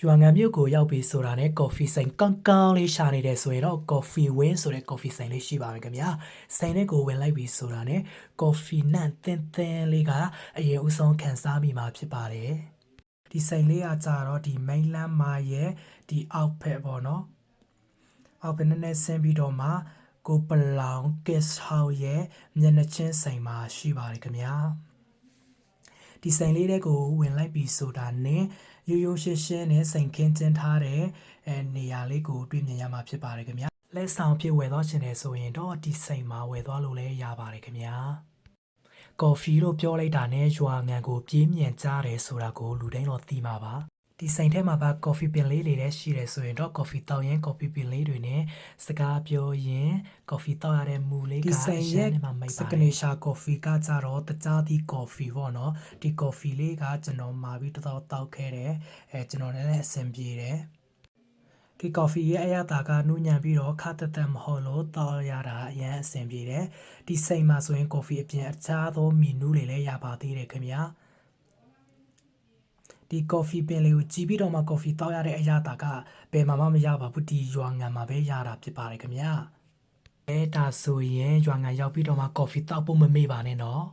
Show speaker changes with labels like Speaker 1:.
Speaker 1: ရွာငံမြို့ကိုရောက်ပြီဆိုတာနဲ့ကော်ဖီဆိုင်ကောင်းကောင်းလေးရှာနေတယ်ဆိုရင်တော့ကော်ဖီဝင်းဆိုတဲ့ကော်ဖီဆိုင်လေးရှိပါမယ်ခင်ဗျာဆိုင်နဲ့ကိုဝင်လိုက်ပြီဆိုတာနဲ့ကော်ဖီနန့်သင်းသင်းလေးကအရင်ဦးဆုံးခံစားမိမှာဖြစ်ပါတယ်ဒီဆိုင်လေးကကြတော့ဒီမိန်လန်းမာရဲ့ဒီအောက်ဖက်ပေါ့နော်အောက်ဖက်နဲ့ဆင်းပြီးတော့မှကိုပလောင် guest house ရဲ့မျက်နှာချင်းဆိုင်မှာရှိပါတယ်ခင်ဗျာဒီဆိုင်လေးတွေကိုဝင်လိုက်ပြီဆိုတာနဲ့ရိုးရိုးရှင်းရှင်းနဲ့ဆိုင်ခင်းကျင်းထားတဲ့နေရာလေးကိုတွေ့မြင်ရမှာဖြစ်ပါတယ်ခင်ဗျာလက်ဆောင်ဖြစ်ဝယ်သွားချင်တယ်ဆိုရင်တော့ဒီဆိုင်မှာဝယ်သွားလို့လည်းရပါတယ်ခင်ဗျာကော်ဖီလို့ပြောလိုက်တာနဲ့ရွာငံကိုပြေးမြန်ကြတယ်ဆိုတာကိုလူတိုင်းတော့သိမှာပါဒီဆိုင်ထဲမှာပါကော်ဖီပင်လေးတွေလည်းရှိတယ်ဆိုရင်တော့ကော်ဖီတောက်ရင်ကော်ဖီပင်လေးတွေနဲ့စကားပြောရင်ကော်ဖီတောက်ရတဲ့မူလေးကဆိုင်ရဲ့စကနေရှာကော်ဖီကကြတော့တခြားသီးကော်ဖီပေါ့နော်ဒီကော်ဖီလေးကကျွန်တော်မှာပြီးတော်တောက်ခဲ့တယ်ကျွန်တော်လည်းအဆင်ပြေတယ်ဒီကော်ဖီရဲ့အရသာကနူးညံ့ပြီးတော့ခါတသက်မဟုတ်လို့တောက်ရတာအရင်အဆင်ပြေတယ်ဒီဆိုင်မှာဆိုရင်ကော်ဖီအပြင်အခြားသောမီနူးတွေလည်းရပါသေးတယ်ခင်ဗျာဒီကော်ဖီပင်လေးကိုကြည့်ပြီးတော့မှကော်ဖီတောက်ရတဲ့အရာတာကဘယ်မှာမှမရပါဘူးဒီရွာငံမှာပဲရတာဖြစ်ပါတယ်ခင်ဗျာဒါဆိုရင်ရွာငံရောက်ပြီးတော့မှကော်ဖီတောက်ဖို့မမေ့ပါနဲ့နော်